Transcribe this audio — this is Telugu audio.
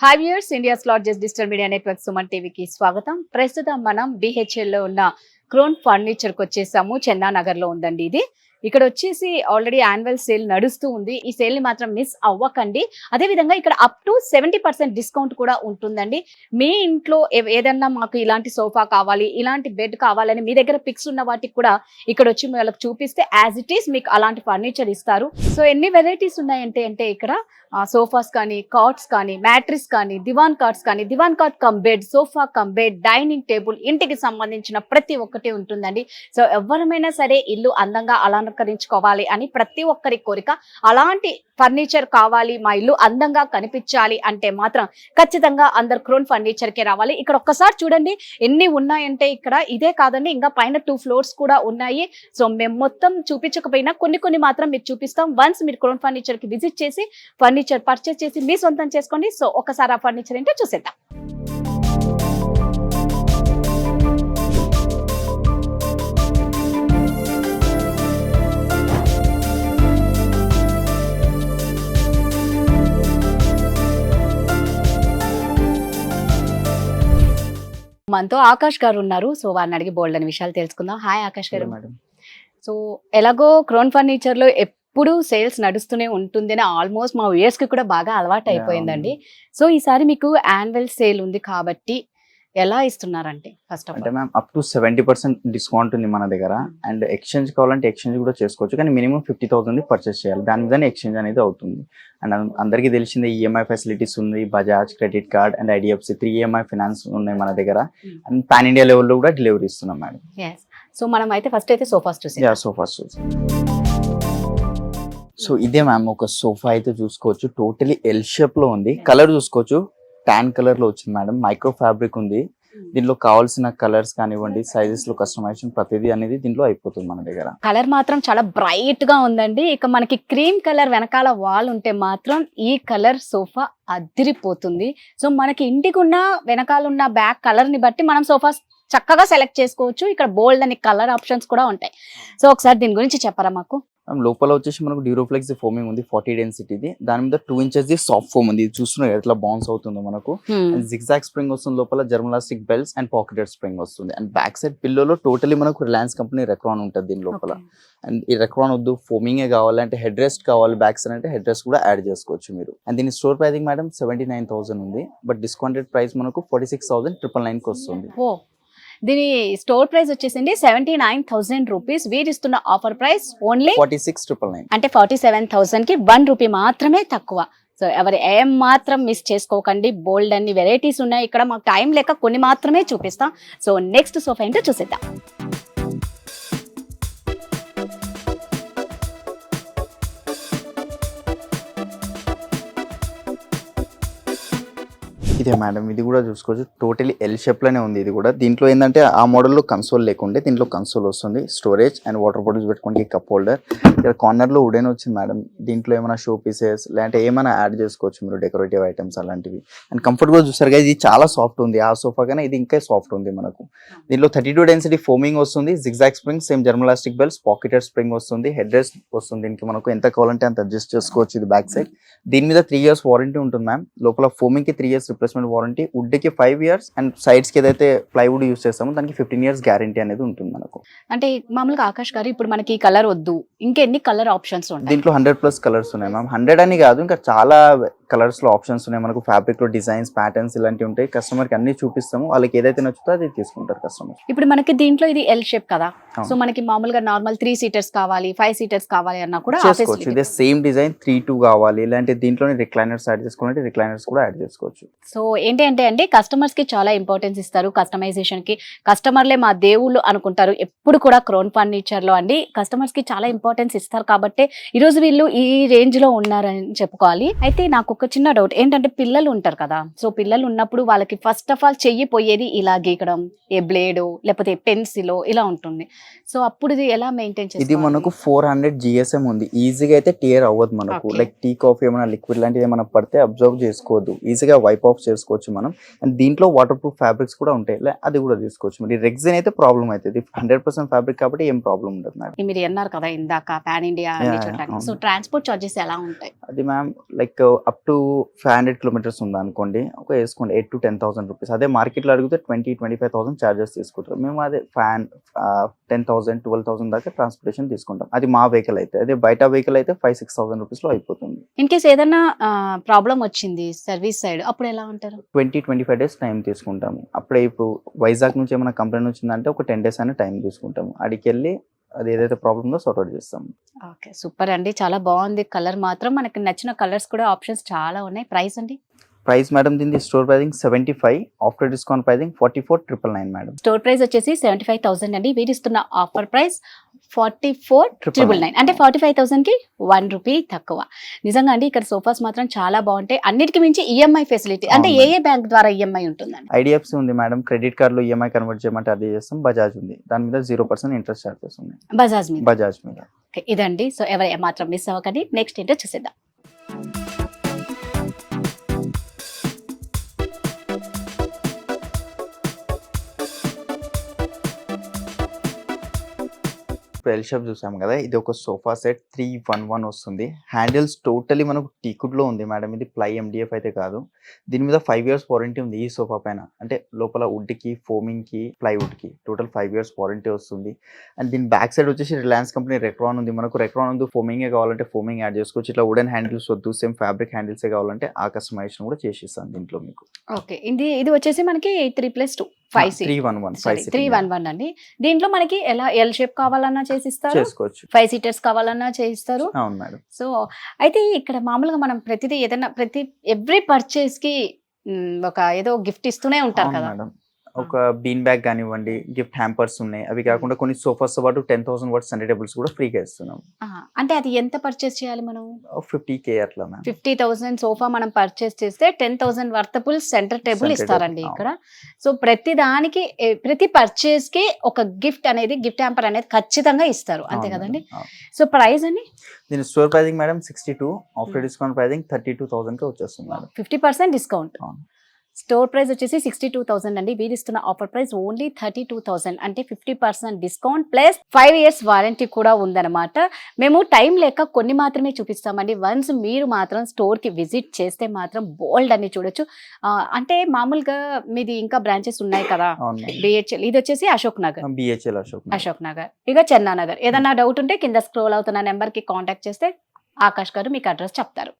Hi viewers, India's largest digital media network Suman టీవీకి స్వాగతం. ప్రస్తుతం మనం BHL లో ఉన్న క్రోన్ ఫర్నిచర్ కి వచ్చేసాము. చందానగర్ లో ఉందండి ఇది. ఇక్కడ వచ్చేసి ఆల్రెడీ యాన్యువల్ సేల్ నడుస్తూ ఉంది. ఈ సేల్ ని మాత్రం మిస్ అవ్వకండి. అదే విధంగా ఇక్కడ అప్ టు 70% డిస్కౌంట్ కూడా ఉంటుందండి. మీ ఇంట్లో ఏదన్నా మాకు ఇలాంటి సోఫా కావాలి, ఇలాంటి బెడ్ కావాలని మీ దగ్గర పిక్స్ ఉన్న వాటికి కూడా ఇక్కడ వచ్చి వాళ్ళకి చూపిస్తే యాజ్ ఇట్ ఈస్ మీకు అలాంటి ఫర్నిచర్ ఇస్తారు. సో ఎన్ని వెరైటీస్ ఉన్నాయంటే ఇక్కడ సోఫాస్ కానీ, కాట్స్ కానీ, మ్యాట్రిస్ కానీ, దివాన్ కాట్స్ కానీ, divan cot cum bed, sofa cum bed, dining table, ఇంటికి సంబంధించిన ప్రతి ఒక్కటి ఉంటుందండి. సో ఎవరమైనా సరే ఇల్లు అందంగా అలంకరించుకోవాలి అని ప్రతి ఒక్కరి కోరిక. అలాంటి ఫర్నిచర్ కావాలి, మా ఇల్లు అందంగా కనిపించాలి అంటే మాత్రం ఖచ్చితంగా అందరు క్రోన్ ఫర్నిచర్ కే రావాలి. ఇక్కడ ఒక్కసారి చూడండి ఎన్ని ఉన్నాయంటే ఇక్కడ ఇదే కాదండి, ఇంకా పైన 2 ఫ్లోర్స్ కూడా ఉన్నాయి. సో మేము మొత్తం చూపించకపోయినా కొన్ని మాత్రం మీకు చూపిస్తాం. వన్స్ మీరు క్రోన్ ఫర్నిచర్ కి విజిట్ చేసి ఫర్నిచర్ పర్చేస్ చేసి మీ సొంతం చేసుకోండి. సో ఒకసారి ఆ ఫర్నిచర్ ఏంటో చూసేద్దాం. మనతో ఆకాష్ గారు ఉన్నారు. సో వారిని అడిగి బోల్డ్ అని విషయాలు తెలుసుకుందాం. హాయ్ ఆకాష్ గారు. సో ఎలాగో క్రోన్ ఫర్నిచర్ లో ఎప్పుడు సేల్స్ నడుస్తూనే ఉంటుంది అని ఆల్మోస్ట్ మా వ్యూయర్స్ కి కూడా బాగా అలవాటు అయిపోయిందండి. సో ఈసారి మీకు యాన్యువల్ సేల్ ఉంది కాబట్టి ఎలా ఇస్తున్నారంటే ఫస్ట్ ఆఫ్ అంటే మ్యామ్ అప్ టు 70% డిస్కౌంట్ ఉంది మన దగ్గర. అండ్ ఎక్స్చేంజ్ కావాలంటే ఎక్స్చేంజ్ కూడా చేసుకోవచ్చు, కానీ మినిమం 50,000 పర్చేస్ చేయాలి. దాని మీదనే ఎక్స్చేంజ్ అనేది అవుతుంది. అండ్ అందరికీ తెలిసిందే ఈఎంఐ ఫెసిలిటీస్ ఉంది. Bajaj credit card and IDFC 3 EMI finance ఉన్నాయి మన దగ్గర. అండ్ పాన్ ఇండియా లెవెల్లో కూడా డెలివరీ ఇస్తున్నాం మేడం. సో మనం అయితే ఫస్ట్ అయితే సోఫాస్ చూసాం. సోఫాస్ సో ఇదే మ్యామ్ ఒక సోఫా అయితే చూసుకోవచ్చు. టోటలీ ఎల్ షేప్ లో ఉంది. కలర్ చూసుకోవచ్చు, టాన్ కలర్ లో వచ్చింది మేడం. మైక్రో ఫ్యాబ్రిక్ ఉంది. దీంట్లో కావాల్సిన కలర్స్ కానివ్వండి, సైజెస్ లో కస్టమైజేషన్ ప్రతిదీ అనేది దీంట్లో అయిపోతుంది మన దగ్గర. కలర్ మాత్రం చాలా బ్రైట్ గా ఉందండి. ఇక మనకి క్రీమ్ కలర్ వెనకాల వాల్ ఉంటే మాత్రం ఈ కలర్ సోఫా అదిరిపోతుంది. సో మనకి ఇంటికి ఉన్న వెనకాల ఉన్న బ్యాక్ కలర్ ని బట్టి మనం సోఫాస్ చక్కగా సెలెక్ట్ చేసుకోవచ్చు. ఇక్కడ బోల్డ్ అని కలర్ ఆప్షన్స్ కూడా ఉంటాయి. సో ఒకసారి దీని గురించి చెప్పరా మాకు. లోపల వచ్చేసి మనకు డ్యూరోఫ్లెక్స్ ఫోమింగ్ ఉంది, 40 డెన్సిటీ. దాని మీద 2 inches సాఫ్ట్ ఫోమ్ ఉంది. ఇది చూస్తున్నారు ఎట్లా బౌన్స్ అవుతుందో మనకు. జిగ్జాగ్ స్ప్రింగ్ వస్తుంది లోపల, జర్మలాస్టిక్ బెల్ట్స్ అండ్ పాకెటెడ్ స్ప్రింగ్ వస్తుంది. అండ్ బ్యాక్ సైడ్ పిల్లోలో టోటలీ మనకు రిలయన్స్ కంపెనీ రెక్రాన్ ఉంటుంది దీని లోపల. అండ్ ఈ రెక్రాన్ వద్దు, ఫోమింగే కావాలి అంటే హెడ్ రెస్ట్ కావాలి బ్యాక్ సైడ్ అంటే హెడ్ రెస్ట్ కూడా యాడ్ చేసుకోవచ్చు మీరు. అండ్ దీని స్టోర్ ప్రైసింగ్ మేడం 79,000 ఉంది. బట్ డిస్కౌంటెడ్ ప్రైస్ మనకు 46,999 కి వస్తుంది. దీని స్టోర్ ప్రైస్ వచ్చేసింది 79,000 రూపీస్. వీరిస్తున్న ఆఫర్ ప్రైస్ ఓన్లీ 46,999. అంటే 47,000 కి 1 రూపీ మాత్రమే తక్కువ. సో ఎవరు ఏం మాత్రం మిస్ చేసుకోకండి. బోల్డ్ అన్ని వెరైటీస్ ఉన్నాయి ఇక్కడ. మాకు టైం లేక కొన్ని మాత్రమే చూపిస్తాం. సో నెక్స్ట్ సోఫా ఏంటో చూసేద్దాం. ఇదే మేడం, ఇది కూడా చూసుకోవచ్చు. టోటలీ ఎల్ షేప్ లోనే ఉంది ఇది కూడా. దీంట్లో ఏంటంటే ఆ మోడల్లో కన్సోల్ లేకుండే, దీంట్లో కన్సోల్ వస్తుంది. స్టోరేజ్ అండ్ వాటర్ బాటిల్స్ పెట్టుకోండి, కప్ హోల్డర్. ఇక్కడ కార్నర్ లో వుడెన్ వచ్చింది మేడం. దీంట్లో ఏమైనా షో పీసెస్ లేదంటే ఏమైనా యాడ్ చేసుకోవచ్చు మీరు, డెకరేటివ్ ఐటమ్స్ అలాంటివి. అండ్ కంఫర్ట్ కూడా చూస్తారు కదా, ఇది చాలా సాఫ్ట్ ఉంది. ఆ సోఫా కన్నా ఇది ఇంకా సాఫ్ట్ ఉంది మనకు. దీంట్లో 32 డెన్సిటీ ఫోమింగ్ వస్తుంది, zigzag spring, same German elastic belts, pocketed spring వస్తుంది, హెడ్ రెస్ట్ వస్తుంది. దీనికి మనకు ఎంత కావాలంటే అంత అడ్జస్ట్ చేసుకోవచ్చు. ఇది బ్యాక్ సైడ్. దీని మీద 3 years వారంటీ ఉంటుంది మ్యామ్. లోపల ఫోమింగ్ కి 3 years రిప్లేస్మెంట్ వారంటీ, వుడ్ కి 5 years, అండ్ సైడ్స్ కి ఏదైతే ప్లైవుడ్ యూస్ చేస్తామో దానికి 15 years గ్యారంటీ అనేది ఉంటుంది మనకు. అంటే మామూలుగా ఆకాష్ గారు ఇప్పుడు మనకి కలర్ వద్దు, ఇంకెన్ని కలర్ ఆప్షన్స్ ఉంటాయి? దీంట్లో 100+ కలర్స్ ఉన్నాయి మ్యామ్. 100 అని కాదు, ఇంకా చాలా కలర్స్ లో ఆప్షన్స్ ఉన్నాయి మనకు. ఫ్యాబ్రిక్ లో డిజైన్స్, ప్యాటర్న్స్ ఇలాంటివి ఉంటాయి. కస్టమర్ కి అన్ని చూపిస్తాము. వాళ్ళకి ఏదైతే నచ్చుతో అది తీసుకుంటారు కస్టమర్. ఇప్పుడు మనకి దీంట్లో ఇది ఎల్ షేప్ కదా. సో మనకి మామూలుగా నార్మల్ 3 seaters కావాలి, 5 seaters కావాలి అన్నా కూడా చేసుకోవచ్చు. ఇదే సేమ్ డిజైన్ 3-2 కావాలి, ఇలాంటి దీంట్లోనే రిక్లైనర్స్ యాడ్ చేసుకోవాలంటే రిక్లైనర్స్ కూడా యాడ్ చేసుకోవచ్చు. సో ఏంటంటే అండి, కస్టమర్స్ కి చాలా ఇంపార్టెన్స్ ఇస్తారు కస్టమైజేషన్ కి. కస్టమర్లే మా దేవుళ్ళు అనుకుంటారు ఎప్పుడు కూడా క్రోన్ ఫర్నిచర్ లో అండి. కస్టమర్స్ కి చాలా ఇంపార్టెన్స్ ఇస్తారు కాబట్టి ఈ రోజు వీళ్ళు ఈ రేంజ్ లో ఉన్నారని చెప్పుకోవాలి. అయితే నాకు ఒక చిన్న డౌట్ ఏంటంటే, పిల్లలు ఉంటారు కదా. సో పిల్లలు ఉన్నప్పుడు వాళ్ళకి ఫస్ట్ ఆఫ్ ఆల్ చెయ్యిపోయేది ఇలా గీకడం, ఏ బ్లేడో లేకపోతే పెన్సిల్ ఇలా ఉంటుంది. సో అప్పుడు ఇది ఎలా మెయింటైన్ చేస్తారు? ఇది మనకు 400 GSM ఉంది. ఈజీగా అయితే టియర్ అవ్వదు మనకు. లైక్ టీ కాఫీ ఏమైనా లిక్విడ్ లాంటిది ఏమైనా పడితే అబ్జర్వ్ చేసుకోవద్దు, ఈజీగా వైప్ ఆఫ్ చేసుకోవచ్చు మనం. అండ్ దీంట్లో వాటర్ ప్రూఫ్ ఫ్యాబ్రిక్స్ కూడా ఉంటాయి, అది కూడా తీసుకోవచ్చు. మరి రెగ్జిన్ అయితే ప్రాబ్లం అవుతుంది. 100% ఫ్యాబ్రిక్ కాబట్టి ఏం ప్రాబ్లం ఉండదు మేడం. మీరు అన్నారు కదా ఇందాక pan India. So transport charges ఎలా ఉంటాయి? అది ma'am like up to 500 kilometres ఉందా అనుకోండి, ఒక వేసుకోండి 8 to 10,000 రూపీస్. అదే మార్కెట్లో అడిగితే 20-25,000 చార్జెస్ తీసుకుంటారు. మేము అదే 10,000 12,000 దాకా ట్రాన్స్పోర్టేషన్ తీసుకుంటాం. అది మా వెహికల్ అయితే. అదే బయట వెహికల్ అయితే 5-6,000 రూపీస్లో అయిపోతుంది. ఇన్ కేస్ ఏదైనా ప్రాబ్లం వచ్చింది సర్వీస్ సైడ్, అప్పుడు ఎలా అంటారు? 20-25 డేస్ టైం తీసుకుంటాము. అప్పుడే ఇప్పుడు వైజాగ్ నుంచి ఏమైనా కంప్లైంట్ వచ్చిందంటే ఒక 10 డేస్ అయినా టైం తీసుకుంటాము. అడిగి వెళ్ళి అది ఏదైతే ప్రాబ్లమ్ ఉందో సార్ట్ అవుట్ చేస్తాము. ఓకే, సూపర్ అండి, చాలా బాగుంది. కలర్ మాత్రం మనకి నచ్చిన కలర్స్ కూడా ఆప్షన్స్ చాలా ఉన్నాయి. ప్రైస్ అండి? ప్రైస్ మేడం దీని store pricing 75, after discount pricing 44,999 madam. Store price వచ్చేసి 75,000 అండి. వీరిస్తున్న ఆఫర్ ప్రైస్ 44,999, అంటే 45,000 కి 1 రూపీ తక్కువ. నిజంగా అండి ఇక్కడ సోఫాస్ మాత్రం చాలా బాగుంటాయి. అన్నిటికి మించి ఈఎంఐ ఫెసిలిటీ, అంటే ఏ ఏ బ్యాంక్ ద్వారా ఈఎంఐ ఉంటుందండి? ఐడిఎఫ్సి ఉంది మేడం. క్రెడిట్ కార్డులో ఈఎంఐ కన్వర్ట్ చేయమంటే అది చేస్తాం. బజాజ్ ఉంది, దాని మీద 0% ఇంట్రెస్ట్ చార్జెస్ ఉన్నాయి. బజాజ్ మీద? బజాజ్ మీద. ఓకే, ఇదండి. సో ఎవరు మాత్రం మిస్ అవ్వకండి. నెక్స్ట్ ఏంటో చూసేద్దాం. ఇప్పుడు ఎల్ షేప్ చూసాం కదా, ఇది ఒక సోఫా సెట్ 311 వస్తుంది. హ్యాండిల్స్ టోటలీ మనకు టీకుడ్ లో ఉంది మేడం. ఇది ప్లై MDF అయితే కాదు. దీని మీద 5 years వారంటీ ఉంది ఈ సోఫా పైన. అంటే లోపల వుడ్ కి, ఫోమింగ్ కి, ప్లైవుడ్ కి టోటల్ 5 years వారంటీ వస్తుంది. అండ్ దీని బ్యాక్ సైడ్ వచ్చేసి రిలయన్స్ కంపెనీ రెక్రాన్ ఉంది. మనకు రెక్రాన్ ఉంది, ఫోమింగ్ కావాలంటే ఫోమింగ్ యాడ్ చేసుకోవచ్చు. ఇట్లా వుడెన్ హ్యాండిల్స్ వద్దు, సేమ్ ఫ్యాబ్రిక్ హ్యాండిల్స్ కావాలంటే ఆ కస్టమైజేషన్ కూడా చేసిస్తాను దీంట్లో మీకు. ఓకే, ఇది వచ్చేసి మనకి 3+2 311 అండి. దీంట్లో మనకి ఎలా ఎల్ షేప్ కావాలన్నా చేసిస్తారు, చేసుకోవచ్చు. 5 seaters కావాలన్నా చేయిస్తారు. అవును మేడం. సో అయితే ఇక్కడ మామూలుగా మనం ప్రతిదీ ఏదైనా ఎవ్రీ పర్చేస్ కి ఒక ఏదో గిఫ్ట్ ఇస్తూనే ఉంటారు కదా మేడం. ఒక బీన్ బ్యాగ్ కానివ్వండి, గిఫ్ట్ హ్యాంపర్స్ ఉన్నాయి. అవి కాకుండా కొన్ని సోఫాస్ పాటు 10,000 వాట్ సెంటర్ టేబుల్స్ కూడా ఫ్రీగా ఇస్తున్నాం. అంటే అది ఎంత పర్చేస్ చేయాలి మనం? 50K అట్లా మ్యామ్. 50,000 సోఫా మనం పర్చేస్ చేస్తే 10,000 వర్తబుల్ సెంటర్ టేబుల్ ఇస్తారండి ఇక్కడ. సో ప్రతి దానికి, ప్రతి పర్చేస్ కి ఒక గిఫ్ట్ హ్యాంపర్ అనేది ఖచ్చితంగా ఇస్తారు, అంతే కదండి? సో ప్రైస్ అని దీని store pricing madam 62, after discount pricing 32,000 కి వచ్చేస్తుంది మేడం. 50% డిస్కౌంట్. స్టోర్ ప్రైస్ వచ్చేసి 62,000 అండి. వీరిస్తున్న ఆఫర్ ప్రైస్ ఓన్లీ 32,000, అంటే 50% డిస్కౌంట్ ప్లస్ 5 years వారంటీ కూడా ఉందన్నమాట. మేము టైం లేక కొన్ని మాత్రమే చూపిస్తామండి. వన్స్ మీరు మాత్రం స్టోర్ కి విజిట్ చేస్తే మాత్రం బోల్డ్ అని చూడొచ్చు. అంటే మామూలుగా మీది ఇంకా బ్రాంచెస్ ఉన్నాయి కదా, BHL, ఇది వచ్చేసి అశోక్ నగర్, BHL అశోక్ నగర్, ఇక చెన్నా నగర్. ఏదన్నా డౌట్ ఉంటే కింద స్క్రోల్ అవుతున్న నెంబర్ కి కాంటాక్ట్ చేస్తే ఆకాష్ గారు మీకు అడ్రస్ చెప్తారు.